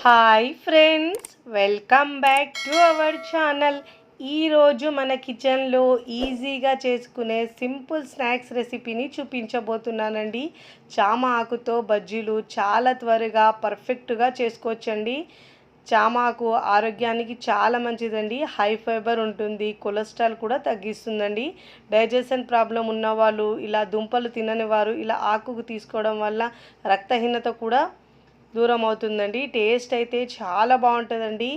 Hi friends, welcome back to our channel. ఈరోజు మన కిచెన్లో ఈజీగా చేసుకునే సింపుల్ స్నాక్స్ రెసిపీని చూపించబోతున్నానండి. చామ ఆకుతో బజ్జీలు చాలా త్వరగా పర్ఫెక్ట్గా చేసుకోవచ్చండి. చామ ఆకు ఆరోగ్యానికి చాలా మంచిదండి. హై ఫైబర్ ఉంటుంది, కొలెస్ట్రాల్ కూడా తగ్గిస్తుందండి. డైజెషన్ ప్రాబ్లం ఉన్నవాళ్ళు, ఇలా దుంపలు తినని వారు ఇలా ఆకుకు తీసుకోవడం వల్ల రక్తహీనత కూడా దూరం అవుతుందండి. టేస్ట్ అయితే చాలా బాగుంటుందండి.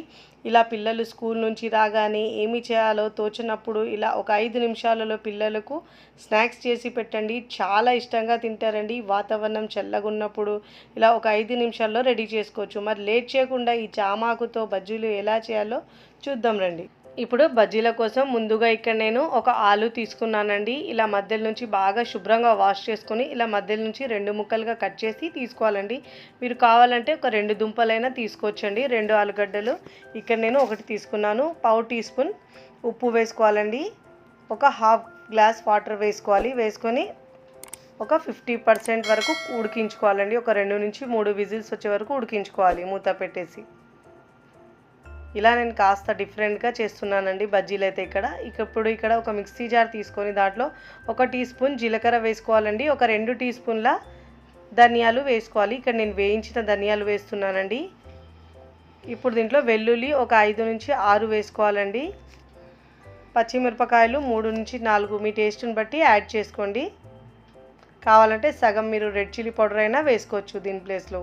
ఇలా పిల్లలు స్కూల్ నుంచి రాగానే ఏమి చేయాలో తోచినప్పుడు ఇలా ఒక 5 నిమిషాలలో పిల్లలకు స్నాక్స్ చేసి పెట్టండి. చాలా ఇష్టంగా తింటారండి. వాతావరణం చల్లగా ఉన్నప్పుడు ఇలా ఒక 5 నిమిషాల్లో రెడీ చేసుకోవచ్చు. మరి లేట్ చేయకుండా ఈ చామాకుతో బజ్జీలు ఎలా చేయాలో చూద్దాం రండి. ఇప్పుడు బజ్జీల కోసం ముందుగా ఇక్కడ నేను ఒక ఆలు తీసుకున్నానండి. ఇలా మధ్యలో నుంచి బాగా శుభ్రంగా వాష్ చేసుకొని ఇలా మధ్యలో నుంచి 2 ముక్కలుగా కట్ చేసి తీసుకోవాలండి. మీరు కావాలంటే ఒక 2 దుంపలైనా తీసుకోవచ్చండి. 2 ఆలుగడ్డలు ఇక్కడ నేను ఒకటి తీసుకున్నాను. పావు టీ స్పూన్ ఉప్పు వేసుకోవాలండి. ఒక హాఫ్ గ్లాస్ వాటర్ వేసుకోవాలి. వేసుకొని ఒక 50% వరకు ఉడికించుకోవాలండి. ఒక 2 నుంచి 3 విజిల్స్ వచ్చే వరకు ఉడికించుకోవాలి మూత పెట్టేసి. ఇలా నేను కాస్త డిఫరెంట్గా చేస్తున్నానండి బజ్జీలు అయితే. ఇప్పుడు ఇక్కడ ఒక మిక్సీ జార్ తీసుకొని దాంట్లో 1 టీ స్పూన్ జీలకర్ర వేసుకోవాలండి. ఒక 2 టీ స్పూన్ల ధనియాలు వేసుకోవాలి. ఇక్కడ నేను వేయించిన ధనియాలు వేస్తున్నానండి. ఇప్పుడు దీంట్లో వెల్లుల్లి ఒక 5 నుంచి 6 వేసుకోవాలండి. పచ్చిమిరపకాయలు 3 నుంచి 4 మీ టేస్ట్ని బట్టి యాడ్ చేసుకోండి. కావాలంటే సగం మీరు రెడ్ చిల్లీ పౌడర్ అయినా వేసుకోవచ్చు దీని ప్లేస్లో.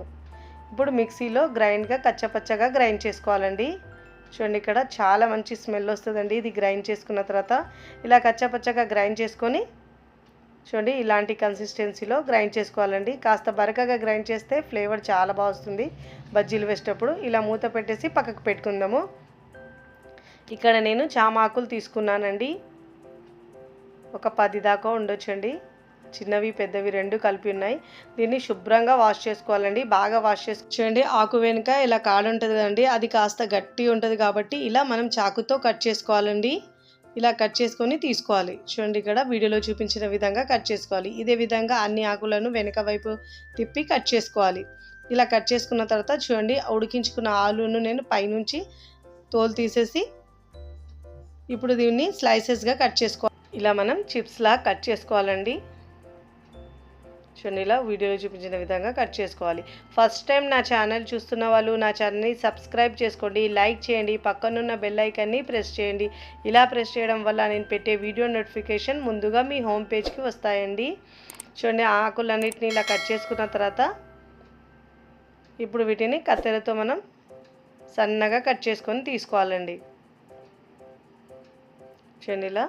ఇప్పుడు మిక్సీలో కచ్చపచ్చగా గ్రైండ్ చేసుకోవాలండి. చూడండి, ఇక్కడ చాలా మంచి స్మెల్ వస్తుందండి. ఇది గ్రైండ్ చేసుకున్న తర్వాత ఇలా కచ్చపచ్చగా గ్రైండ్ చేసుకొని చూడండి ఇలాంటి కన్సిస్టెన్సీలో గ్రైండ్ చేసుకోవాలండి. కాస్త బరకగా గ్రైండ్ చేస్తే ఫ్లేవర్ చాలా బాగా వస్తుంది బజ్జీలు వేసేటప్పుడు. ఇలా మూత పెట్టేసి పక్కకు పెట్టుకుందాము. ఇక్కడ నేను చామాకులు తీసుకున్నానండి. ఒక 10 దాకా ఉండొచ్చండి. చిన్నవి పెద్దవి 2 కలిపి ఉన్నాయి. దీన్ని శుభ్రంగా వాష్ చేసుకోవాలండి. బాగా వాష్ చేసుకోండి. ఆకు వెనుక ఇలా కాడ ఉంటుంది కదండి, అది కాస్త గట్టి ఉంటుంది కాబట్టి ఇలా మనం చాకుతో కట్ చేసుకోవాలండి. ఇలా కట్ చేసుకొని తీసుకోవాలి. చూడండి, ఇక్కడ వీడియోలో చూపించిన విధంగా కట్ చేసుకోవాలి. ఇదే విధంగా అన్ని ఆకులను వెనక వైపు తిప్పి కట్ చేసుకోవాలి. ఇలా కట్ చేసుకున్న తర్వాత చూడండి, ఉడికించుకున్న ఆలును నేను పైనుంచి తోలు తీసేసి ఇప్పుడు దీన్ని స్లైసెస్గా కట్ చేసుకోవాలి. ఇలా మనం చిప్స్లా కట్ చేసుకోవాలండి. చూడండి, ఇలా వీడియోలో చూపించిన విధంగా కట్ చేసుకోవాలి. ఫస్ట్ టైం నా ఛానల్ చూస్తున్న వాళ్ళు నా ఛానల్ని సబ్స్క్రైబ్ చేసుకోండి, లైక్ చేయండి, పక్కనున్న బెల్ ఐకాన్ని ప్రెస్ చేయండి. ఇలా ప్రెస్ చేయడం వల్ల నేను పెట్టే వీడియో నోటిఫికేషన్ ముందుగా మీ హోమ్ పేజ్కి వస్తాయండి. చూడండి, ఆకులన్నిటిని ఇలా కట్ చేసుకున్న తర్వాత ఇప్పుడు వీటిని కత్తెరతో మనం సన్నగా కట్ చేసుకొని తీసుకోవాలండి. చూడండి, ఇలా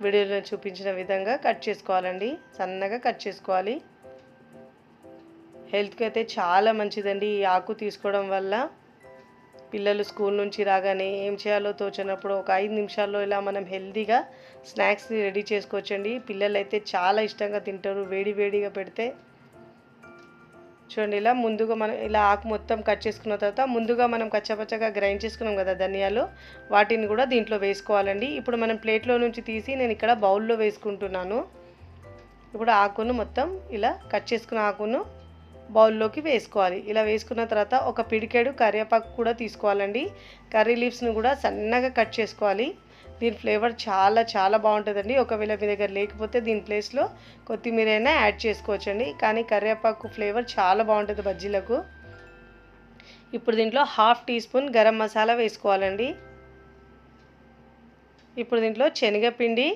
వీడియోలో చూపించిన విధంగా కట్ చేసుకోవాలండి. సన్నగా కట్ చేసుకోవాలి. హెల్త్కి అయితే చాలా మంచిదండి ఈ ఆకు తీసుకోవడం వల్ల. పిల్లలు స్కూల్ నుంచి రాగానే ఏం చేయాలో తోచినప్పుడు ఒక 5 నిమిషాల్లో ఇలా మనం హెల్తీగా స్నాక్స్ని రెడీ చేసుకోవచ్చండి. పిల్లలు అయితే చాలా ఇష్టంగా తింటారు వేడిగా పెడితే. చూడండి, ఇలా ముందుగా మనం ఇలా ఆకు మొత్తం కట్ చేసుకున్న తర్వాత ముందుగా మనం కచ్చపచ్చగా గ్రైండ్ చేసుకున్నాం కదా ధనియాలు, వాటిని కూడా దీంట్లో వేసుకోవాలండి. ఇప్పుడు మనం ప్లేట్లో నుంచి తీసి నేను ఇక్కడ బౌల్లో వేసుకుంటున్నాను. ఇప్పుడు ఆకును మొత్తం ఇలా కట్ చేసుకున్న ఆకును బౌల్లోకి వేసుకోవాలి. ఇలా వేసుకున్న తర్వాత ఒక పిడికెడు కరివేపాకు కూడా తీసుకోవాలండి. కర్రీ లీవ్స్ను కూడా సన్నగా కట్ చేసుకోవాలి. దీని ఫ్లేవర్ చాలా బాగుంటుందండి. ఒకవేళ మీ దగ్గర లేకపోతే దీని ప్లేస్లో కొత్తిమీర అయినా యాడ్ చేసుకోవచ్చండి. కానీ కరివేపాకు ఫ్లేవర్ చాలా బాగుంటుంది బజ్జీలకు. ఇప్పుడు దీంట్లో half teaspoon garam masala వేసుకోవాలండి. ఇప్పుడు దీంట్లో శనగపిండి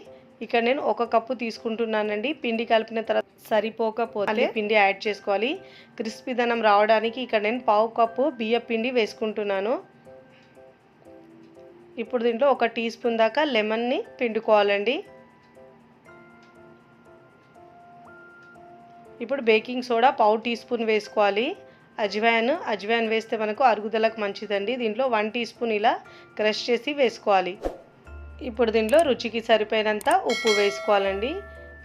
ఇక్కడ నేను 1 కప్పు తీసుకుంటున్నానండి. పిండి కలిపిన తర్వాత సరిపోకపోతే పిండి యాడ్ చేసుకోవాలి. క్రిస్పీదనం రావడానికి ఇక్కడ నేను పావు కప్పు బియ్యం పిండి వేసుకుంటున్నాను. ఇప్పుడు దీంట్లో 1 టీ స్పూన్ దాకా లెమన్ని పిండుకోవాలండి. ఇప్పుడు బేకింగ్ సోడా పావు టీ స్పూన్ వేసుకోవాలి. అజ్వాయిన్ వేస్తే మనకు అరుగుదలకు మంచిదండి. దీంట్లో 1 టీ స్పూన్ ఇలా క్రష్ చేసి వేసుకోవాలి. ఇప్పుడు దీంట్లో రుచికి సరిపోయినంత ఉప్పు వేసుకోవాలండి.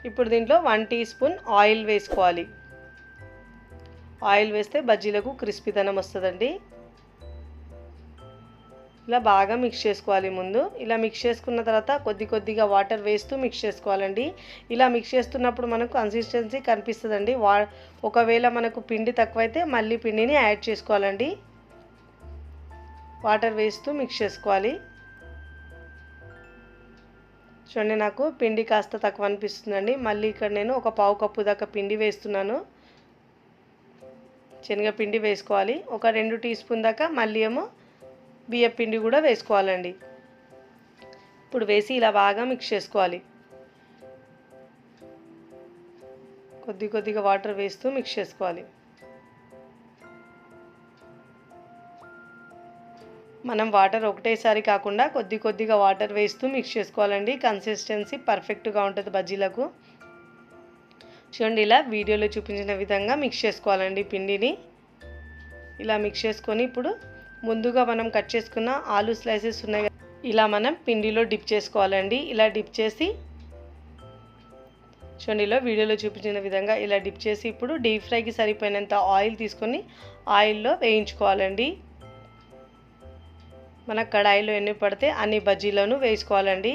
ఇప్పుడు దీంట్లో 1 టీ స్పూన్ ఆయిల్ వేసుకోవాలి. ఆయిల్ వేస్తే బజ్జీలకు క్రిస్పీదనం వస్తుందండి. ఇలా బాగా మిక్స్ చేసుకోవాలి. ముందు ఇలా మిక్స్ చేసుకున్న తర్వాత కొద్దిగా వాటర్ వేస్తూ మిక్స్ చేసుకోవాలండి. ఇలా మిక్స్ చేస్తున్నప్పుడు మనకు కన్సిస్టెన్సీ కనిపిస్తుందండి. ఒకవేళ మనకు పిండి తక్కువైతే మళ్ళీ పిండిని యాడ్ చేసుకోవాలండి. వాటర్ వేస్తూ మిక్స్ చేసుకోవాలి. చూడండి నాకు పిండి కాస్త తక్కువ అనిపిస్తుందండి. మళ్ళీ ఇక్కడ నేను ఒక పావు కప్పు దాకా పిండి వేస్తున్నాను. శనగపిండి వేసుకోవాలి. ఒక 2 టీ స్పూన్ దాకా మళ్ళీ ఏమో బియ్యం పిండి కూడా వేసుకోవాలండి. ఇప్పుడు వేసి ఇలా బాగా మిక్స్ చేసుకోవాలి. కొద్దిగా వాటర్ వేస్తూ మిక్స్ చేసుకోవాలి. మనం వాటర్ ఒకటేసారి కాకుండా కొద్దిగా వాటర్ వేస్తూ మిక్స్ చేసుకోవాలండి. కన్సిస్టెన్సీ పర్ఫెక్ట్గా ఉంటుంది బజ్జీలకు. చూడండి ఇలా వీడియోలో చూపించిన విధంగా మిక్స్ చేసుకోవాలండి పిండిని. ఇలా మిక్స్ చేసుకొని ఇప్పుడు ముందుగా మనం కట్ చేసుకున్న ఆలు స్లైసెస్ ఉన్నాయి, ఇలా మనం పిండిలో డిప్ చేసుకోవాలండి. ఇలా డిప్ చేసి చూడండి ఇలా వీడియోలో చూపించిన విధంగా ఇలా డిప్ చేసి ఇప్పుడు డీప్ ఫ్రైకి సరిపోయినంత ఆయిల్ తీసుకొని ఆయిల్లో వేయించుకోవాలండి. మన కడాయిలో ఎన్ని పడితే అన్ని బజ్జీలను వేసుకోవాలండి.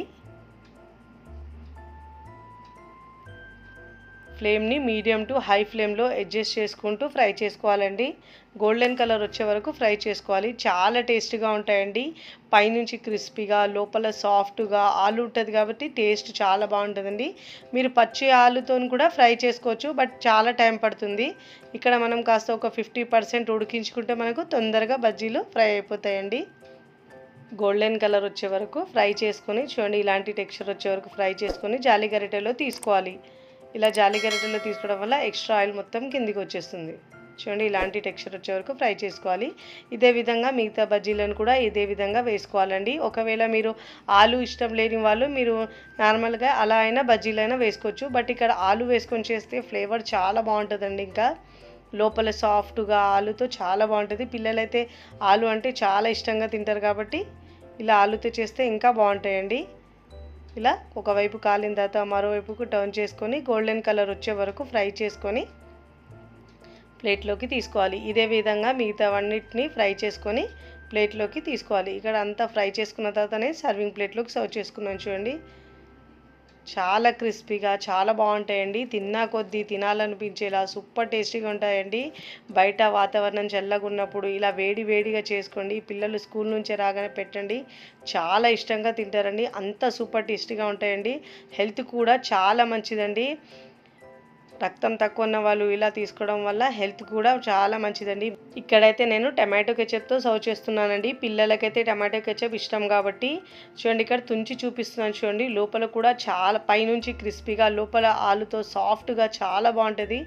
ఫ్లేమ్ని మీడియం టు హై ఫ్లేమ్లో అడ్జస్ట్ చేసుకుంటూ ఫ్రై చేసుకోవాలండి. గోల్డెన్ కలర్ వచ్చే వరకు ఫ్రై చేసుకోవాలి. చాలా టేస్ట్గా ఉంటాయండి. పైనుంచి క్రిస్పీగా లోపల సాఫ్ట్గా ఆలు ఉంటుంది కాబట్టి టేస్ట్ చాలా బాగుంటుందండి. మీరు పచ్చి ఆలుతో కూడా ఫ్రై చేసుకోవచ్చు, బట్ చాలా టైం పడుతుంది. ఇక్కడ మనం కాస్త ఒక 50% ఉడికించుకుంటే మనకు తొందరగా బజ్జీలు ఫ్రై అయిపోతాయండి. గోల్డెన్ కలర్ వచ్చే వరకు ఫ్రై చేసుకొని చూడండి ఇలాంటి టెక్స్చర్ వచ్చే వరకు ఫ్రై చేసుకొని జాలి గరిటెలో తీసుకోవాలి. ఇలా జాలి గరిటెలో తీసుకోవడం వల్ల ఎక్స్ట్రా ఆయిల్ మొత్తం కిందికి వచ్చేస్తుంది. చూడండి ఇలాంటి టెక్స్చర్ వచ్చే వరకు ఫ్రై చేసుకోవాలి. ఇదే విధంగా మిగతా బజ్జీలను కూడా ఇదే విధంగా వేసుకోవాలండి. ఒకవేళ మీరు ఆలు ఇష్టం లేని వాళ్ళు మీరు నార్మల్గా అలా అయినా బజ్జీలైనా వేసుకోవచ్చు, బట్ ఇక్కడ ఆలు వేసుకొని చేస్తే ఫ్లేవర్ చాలా బాగుంటుందండి. ఇంకా లోపల సాఫ్ట్గా ఆలుతో చాలా బాగుంటుంది. పిల్లలైతే ఆలు అంటే చాలా ఇష్టంగా తింటారు కాబట్టి ఇలా ఆలుతో చేస్తే ఇంకా బాగుంటాయండి. ఇలా ఒకవైపు కాలిన తర్వాత మరోవైపుకు టర్న్ చేసుకొని గోల్డెన్ కలర్ వచ్చే వరకు ఫ్రై చేసుకొని ప్లేట్లోకి తీసుకోవాలి. ఇదే విధంగా మిగతావన్నిటిని ఫ్రై చేసుకొని ప్లేట్లోకి తీసుకోవాలి. ఇక్కడ అంతా ఫ్రై చేసుకున్న తర్వాతనే సర్వింగ్ ప్లేట్లోకి సర్వ్ చేసుకున్నాను. చూడండి చాలా క్రిస్పీగా చాలా బాగుంటాయండి. తిన్నా కొద్దీ తినాలనిపించేలా సూపర్ టేస్టీగా ఉంటాయండి. బయట వాతావరణం చల్లగా ఉన్నప్పుడు ఇలా వేడిగా చేసుకోండి. పిల్లలు స్కూల్ నుంచి రాగానే పెట్టండి, చాలా ఇష్టంగా తింటారండి. అంత సూపర్ టేస్టీగా ఉంటాయండి. హెల్త్ కూడా చాలా మంచిదండి. రక్తం తక్కువ ఉన్న వాళ్ళు ఇలా తీసుకోవడం వల్ల హెల్త్ కూడా చాలా మంచిదండి. ఇక్కడైతే నేను టమాటో కెచప్తో సర్వ్ చేస్తున్నానండి. పిల్లలకైతే టమాటో కెచప్ ఇష్టం కాబట్టి చూడండి ఇక్కడ తుంచి చూపిస్తున్నాను. చూడండి లోపల కూడా చాలా పైనుంచి క్రిస్పీగా లోపల ఆలుతో సాఫ్ట్గా చాలా బాగుంటుంది.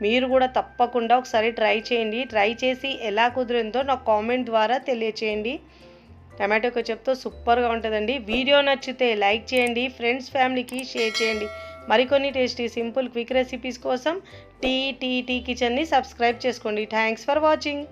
మీరు కూడా తప్పకుండా ఒకసారి ట్రై చేయండి. ట్రై చేసి ఎలా కుదిరిందో నాకు కామెంట్ ద్వారా తెలియచేయండి. టమాటో కెచప్తో సూపర్గా ఉంటుందండి. వీడియో నచ్చితే లైక్ చేయండి, ఫ్రెండ్స్ ఫ్యామిలీకి షేర్ చేయండి. మరికొన్ని టేస్టీ సింపుల్ క్విక్ రెసిపీస్ కోసం టీ కిచెన్ని సబ్స్క్రైబ్ చేసుకోండి. Thanks for watching.